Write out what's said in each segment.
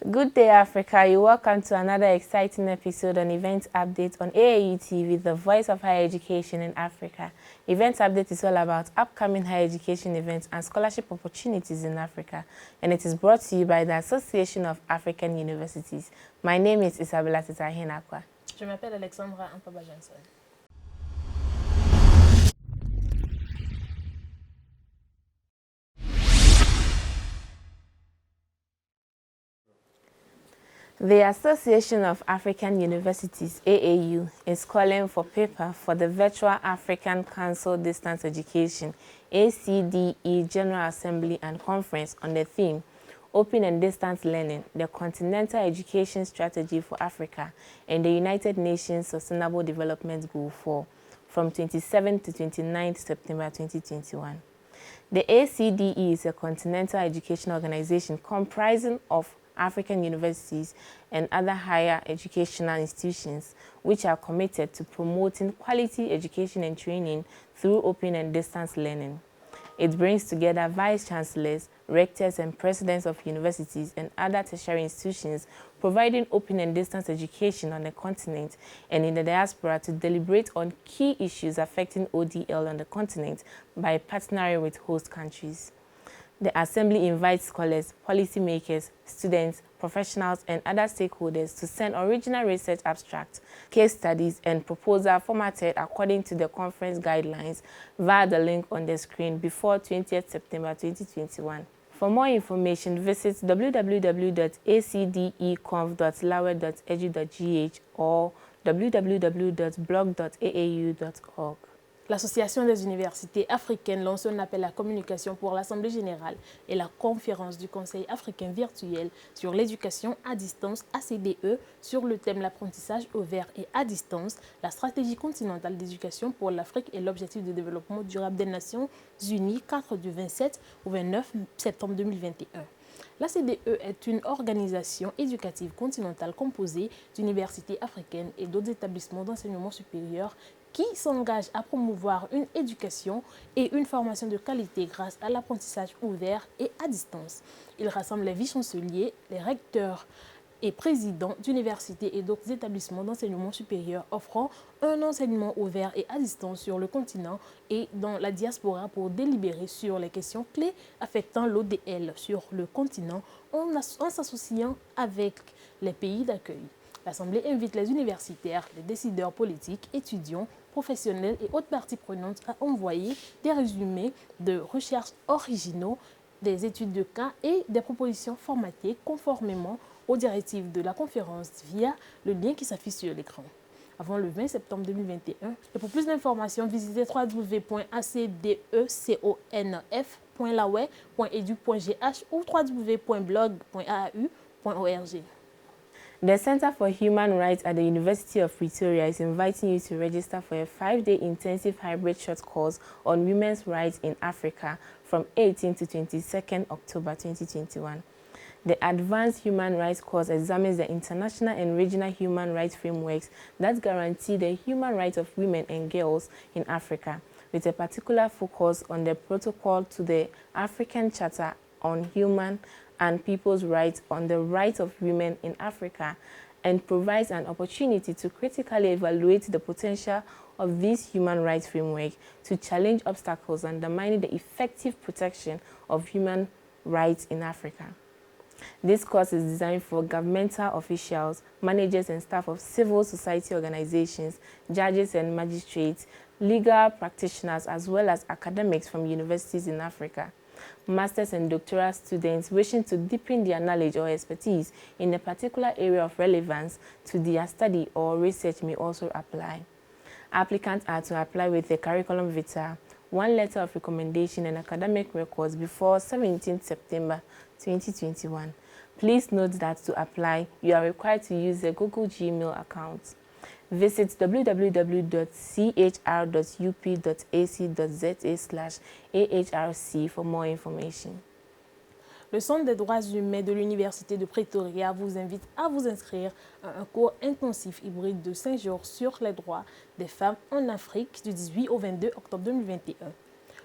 Good day, Africa. You're welcome to another exciting episode on Event Update on AAU TV, the voice of higher education in Africa. Event Update is all about upcoming higher education events and scholarship opportunities in Africa, and it is brought to you by the Association of African Universities. My name is Isabella Titahinakwa. Je m'appelle Alexandra Ampaba-Johnson. The Association of African Universities, AAU, is calling for paper for the Virtual African Council Distance Education, ACDE General Assembly and Conference on the theme, Open and Distance Learning, the Continental Education Strategy for Africa and the United Nations Sustainable Development Goal 4, from 27 to 29 September 2021. The ACDE is a continental education organization comprising of African universities and other higher educational institutions which are committed to promoting quality education and training through open and distance learning. It brings together vice-chancellors, rectors and presidents of universities and other tertiary institutions providing open and distance education on the continent and in the diaspora to deliberate on key issues affecting ODL on the continent by partnering with host countries. The Assembly invites scholars, policymakers, students, professionals, and other stakeholders to send original research abstracts, case studies, and proposals formatted according to the conference guidelines via the link on the screen before 20th September 2021. For more information, visit www.acdeconf.lawe.edu.gh or www.blog.aau.org. L'Association des universités africaines lance un appel à communication pour l'Assemblée générale et la conférence du Conseil africain virtuel sur l'éducation à distance ACDE sur le thème l'apprentissage ouvert et à distance, la stratégie continentale d'éducation pour l'Afrique et l'objectif de développement durable des Nations Unies 4 du 27 au 29 septembre 2021. L'ACDE est une organisation éducative continentale composée d'universités africaines et d'autres établissements d'enseignement supérieur qui s'engage à promouvoir une éducation et une formation de qualité grâce à l'apprentissage ouvert et à distance. Il rassemble les vice-chanceliers, les recteurs et présidents d'universités et d'autres établissements d'enseignement supérieur offrant un enseignement ouvert et à distance sur le continent et dans la diaspora pour délibérer sur les questions clés affectant l'ODL sur le continent en s'associant avec les pays d'accueil. L'Assemblée invite les universitaires, les décideurs politiques, étudiants, professionnels et autres parties prenantes à envoyer des résumés de recherches originaux, des études de cas et des propositions formatées conformément aux directives de la conférence via le lien qui s'affiche sur l'écran. Avant le 20 septembre 2021. Et pour plus d'informations, visitez www.acdeconf.lawe.edu.gh ou www.blog.aau.org. The Center for Human Rights at the University of Pretoria is inviting you to register for a 5-day intensive hybrid short course on women's rights in Africa from 18 to 22nd October 2021. The Advanced Human Rights course examines the international and regional human rights frameworks that guarantee the human rights of women and girls in Africa, with a particular focus on the protocol to the African Charter on Human and People's Rights on the rights of women in Africa, and provides an opportunity to critically evaluate the potential of this human rights framework to challenge obstacles undermining the effective protection of human rights in Africa. This course is designed for governmental officials, managers and staff of civil society organizations, judges and magistrates, legal practitioners, as well as academics from universities in Africa. Masters and doctoral students wishing to deepen their knowledge or expertise in a particular area of relevance to their study or research may also apply. Applicants are to apply with a curriculum vitae, one letter of recommendation and academic records before 17 September 2021. Please note that to apply, you are required to use a Google Gmail account. Visit www.chr.up.ac.za/AHRC for more information. Le Centre des droits humains de l'Université de Pretoria vous invite à vous inscrire à un cours intensif hybride de 5 jours sur les droits des femmes en Afrique du 18 au 22 octobre 2021.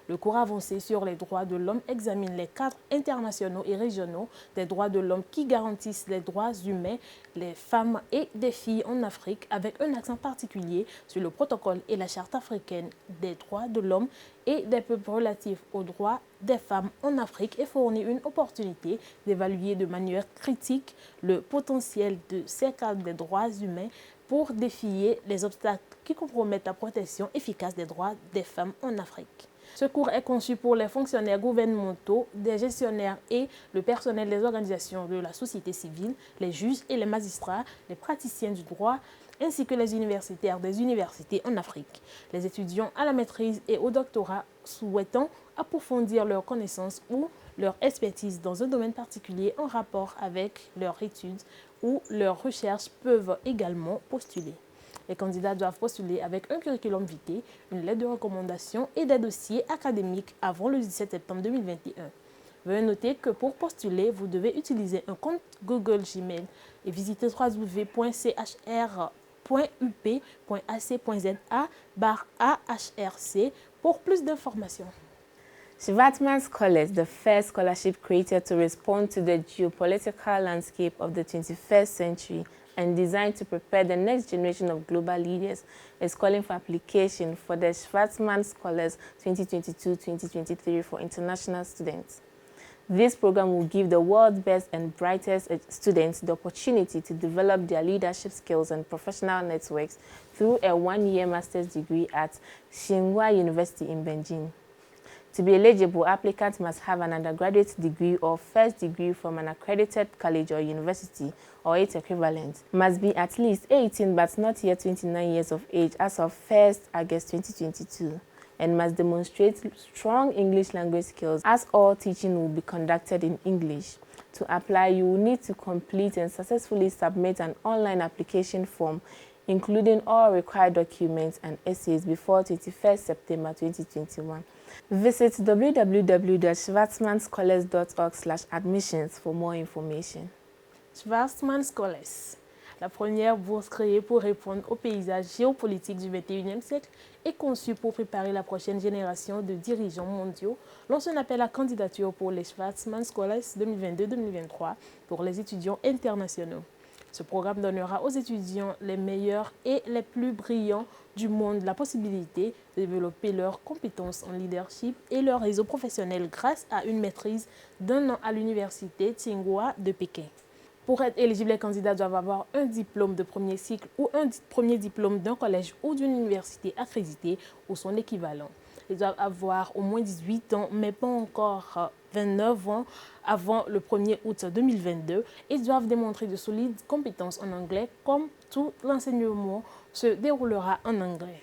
Le cours avancé sur les droits de l'homme examine les cadres internationaux et régionaux des droits de l'homme qui garantissent les droits humains, les femmes et des filles en Afrique, avec un accent particulier sur le protocole et la charte africaine des droits de l'homme et des peuples relatifs aux droits des femmes en Afrique, et fournit une opportunité d'évaluer de manière critique le potentiel de ces cadres des droits humains pour défier les obstacles qui compromettent la protection efficace des droits des femmes en Afrique. Ce cours est conçu pour les fonctionnaires gouvernementaux, des gestionnaires et le personnel des organisations de la société civile, les juges et les magistrats, les praticiens du droit, ainsi que les universitaires des universités en Afrique. Les étudiants à la maîtrise et au doctorat souhaitant approfondir leurs connaissances ou leur expertise dans un domaine particulier en rapport avec leur étude ou leurs recherches peuvent également postuler. Les candidats doivent postuler avec un curriculum vitae, une lettre de recommandation et des dossiers académiques avant le 17 septembre 2021. Veuillez noter que pour postuler, vous devez utiliser un compte Google Gmail et visiter www.chr.up.ac.za/AHRC pour plus d'informations. Schwarzman Scholars, the first scholarship created to respond to the geopolitical landscape of the 21st century and designed to prepare the next generation of global leaders, is calling for application for the Schwarzman Scholars 2022-2023 for international students. This program will give the world's best and brightest students the opportunity to develop their leadership skills and professional networks through a one-year master's degree at Tsinghua University in Beijing. To be eligible, applicants must have an undergraduate degree or first degree from an accredited college or university or its equivalent, must be at least 18 but not yet 29 years of age as of 1st August 2022, and must demonstrate strong English language skills, as all teaching will be conducted in English. To apply, you will need to complete and successfully submit an online application form including all required documents and essays before 21st September 2021. Visit www.schwarzmanscholars.org/admissions for more information. Schwarzman Scholars, la première bourse créée pour répondre au paysage géopolitique du XXIe siècle, est conçue pour préparer la prochaine génération de dirigeants mondiaux, lance un appel à candidature pour les Schwarzman Scholars 2022-2023 pour les étudiants internationaux. Ce programme donnera aux étudiants les meilleurs et les plus brillants du monde la possibilité de développer leurs compétences en leadership et leur réseau professionnel grâce à une maîtrise d'un an à l'université Tsinghua de Pékin. Pour être éligible, les candidats doivent avoir un diplôme de premier cycle ou un premier diplôme d'un collège ou d'une université accréditée ou son équivalent. Ils doivent avoir au moins 18 ans, mais pas encore 29 ans avant le 1er août 2022. Ils doivent démontrer de solides compétences en anglais, comme tout l'enseignement se déroulera en anglais.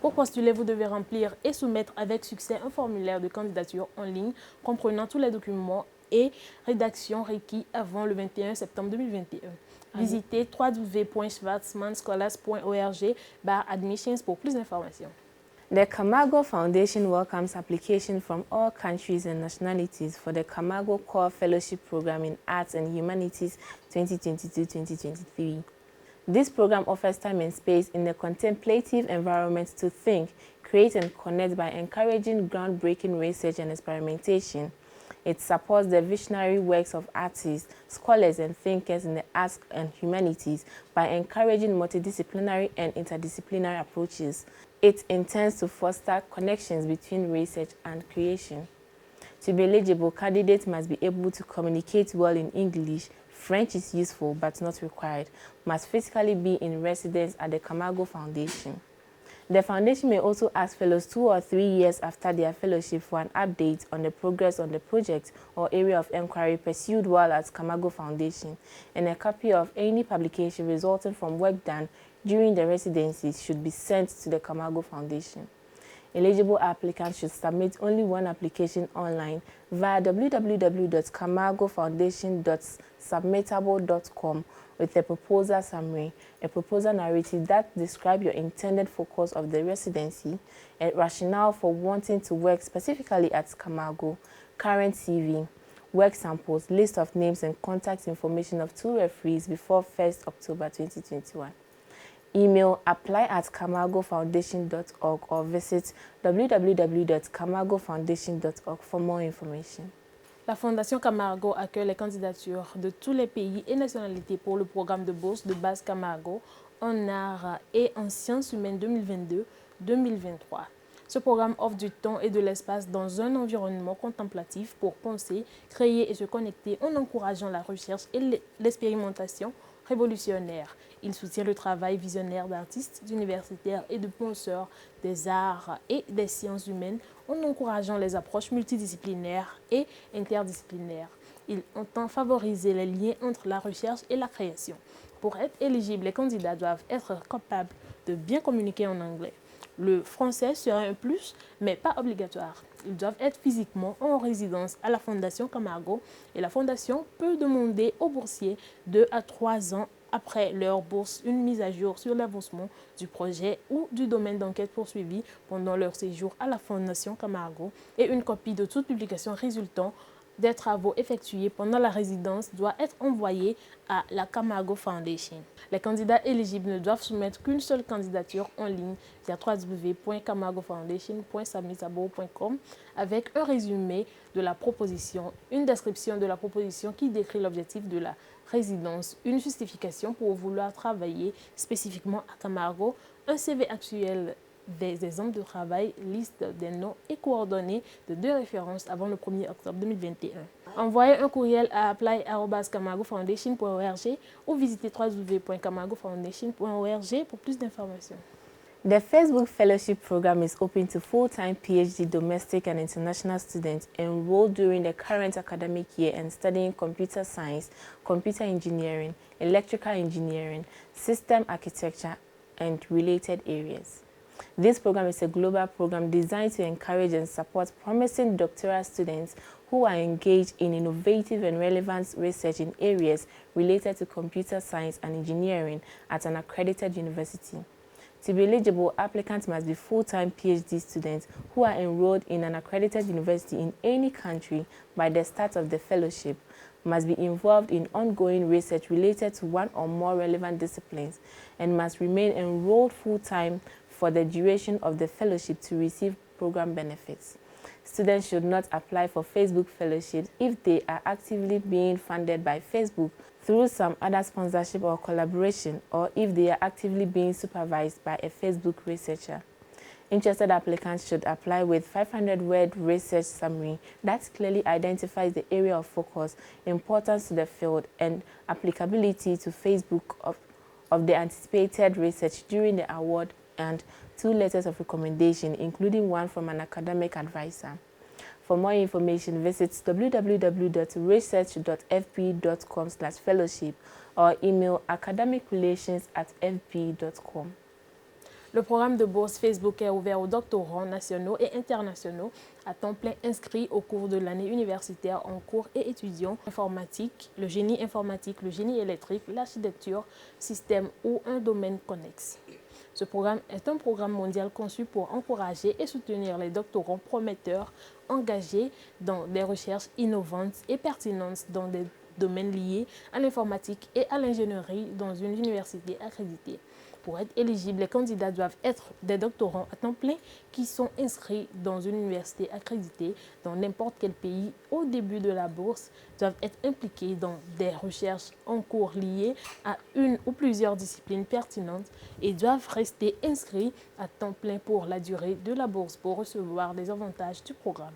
Pour postuler, vous devez remplir et soumettre avec succès un formulaire de candidature en ligne comprenant tous les documents et rédactions requis avant le 21 septembre 2021. Visitez www.schwarzmanscholars.org/admissions pour plus d'informations. The Camargo Foundation welcomes applications from all countries and nationalities for the Camargo Core Fellowship Program in Arts and Humanities 2022-2023. This program offers time and space in a contemplative environment to think, create, and connect by encouraging groundbreaking research and experimentation. It supports the visionary works of artists, scholars, and thinkers in the arts and humanities by encouraging multidisciplinary and interdisciplinary approaches. It intends to foster connections between research and creation. To be eligible, candidates must be able to communicate well in English. French is useful but not required. Must physically be in residence at the Camargo Foundation. The Foundation may also ask fellows 2 or 3 years after their fellowship for an update on the progress on the project or area of inquiry pursued while at Camargo Foundation, and a copy of any publication resulting from work done during the residency should be sent to the Camargo Foundation. Eligible applicants should submit only one application online via www.camagofoundation.submittable.com with a proposal summary, a proposal narrative that describes your intended focus of the residency, a rationale for wanting to work specifically at Camago, current CV, work samples, list of names and contact information of 2 referees before 1st October 2021. Email apply@camagofoundation.org or visit www.camagofoundation.org for more information. La Fondation Camargo accueille les candidatures de tous les pays et nationalités pour le programme de bourse de base Camago en arts et en sciences humaines 2022-2023. Ce programme offre du temps et de l'espace dans un environnement contemplatif pour penser, créer et se connecter en encourageant la recherche et l'expérimentation révolutionnaire. Il soutient le travail visionnaire d'artistes, d'universitaires et de penseurs des arts et des sciences humaines en encourageant les approches multidisciplinaires et interdisciplinaires. Il entend favoriser les liens entre la recherche et la création. Pour être éligible, les candidats doivent être capables de bien communiquer en anglais. Le français sera un plus, mais pas obligatoire. Ils doivent être physiquement en résidence à la Fondation Camargo et la Fondation peut demander aux boursiers 2 à 3 ans après leur bourse une mise à jour sur l'avancement du projet ou du domaine d'enquête poursuivi pendant leur séjour à la Fondation Camargo et une copie de toute publication résultant des travaux effectués pendant la résidence doit être envoyée à la Camargo Foundation. Les candidats éligibles ne doivent soumettre qu'une seule candidature en ligne via www.camagofoundation.samisabo.com avec un résumé de la proposition, une description de la proposition qui décrit l'objectif de la résidence, une justification pour vouloir travailler spécifiquement à Camargo, un CV actuel des exemples de travail, liste des noms et coordonnées de 2 références avant le 1er octobre 2021. Envoyez un courriel à apply@camagofoundation.org ou visitez www.camagofoundation.org pour plus d'informations. The Facebook Fellowship Program is open to full-time PhD domestic and international students enrolled during the current academic year and studying computer science, computer engineering, electrical engineering, system architecture, and related areas. This program is a global program designed to encourage and support promising doctoral students who are engaged in innovative and relevant research in areas related to computer science and engineering at an accredited university. To be eligible, applicants must be full-time PhD students who are enrolled in an accredited university in any country by the start of the fellowship, must be involved in ongoing research related to one or more relevant disciplines, and must remain enrolled full-time for the duration of the fellowship to receive program benefits. Students should not apply for Facebook fellowships if they are actively being funded by Facebook through some other sponsorship or collaboration, or if they are actively being supervised by a Facebook researcher. Interested applicants should apply with 500-word research summary that clearly identifies the area of focus, importance to the field, and applicability to Facebook of the anticipated research during the award, and 2 letters of recommendation, including one from an academic advisor. For more information, visit www.research.fp.com/fellowship or email academicrelations@fp.com. Le programme de bourse Facebook est ouvert aux doctorants nationaux et internationaux à temps plein inscrits au cours de l'année universitaire en cours et étudiants informatique, le génie électrique, l'architecture, système ou un domaine connexe. Ce programme est un programme mondial conçu pour encourager et soutenir les doctorants prometteurs engagés dans des recherches innovantes et pertinentes dans des domaines liés à l'informatique et à l'ingénierie dans une université accréditée. Pour être éligibles, les candidats doivent être des doctorants à temps plein qui sont inscrits dans une université accréditée dans n'importe quel pays au début de la bourse, doivent être impliqués dans des recherches en cours liées à une ou plusieurs disciplines pertinentes et doivent rester inscrits à temps plein pour la durée de la bourse pour recevoir les avantages du programme.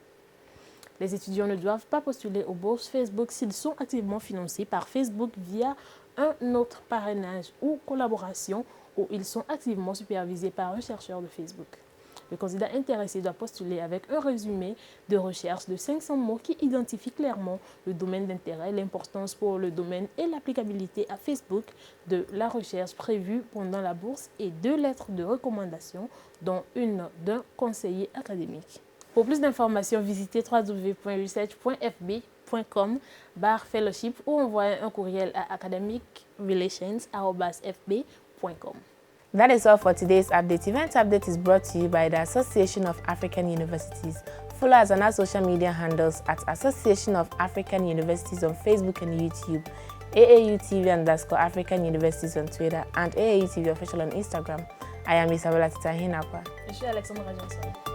Les étudiants ne doivent pas postuler aux bourses Facebook s'ils sont activement financés par Facebook via un autre parrainage ou collaboration où ils sont activement supervisés par un chercheur de Facebook. Le candidat intéressé doit postuler avec un résumé de recherche de 500 mots qui identifie clairement le domaine d'intérêt, l'importance pour le domaine et l'applicabilité à Facebook de la recherche prévue pendant la bourse et 2 lettres de recommandation, dont une d'un conseiller académique. Pour plus d'informations, visitez www.research.fb.com/fellowship ou envoyez un courriel à academicrelations@fb.com. That is all for today's update. Event Update is brought to you by the Association of African Universities. Follow us on our social media handles at Association of African Universities on Facebook and YouTube. AAUTV_African Universities on Twitter, and AAUTV Official on Instagram. I am Isabella Titahinapa. Je suis Alexandra Johnson.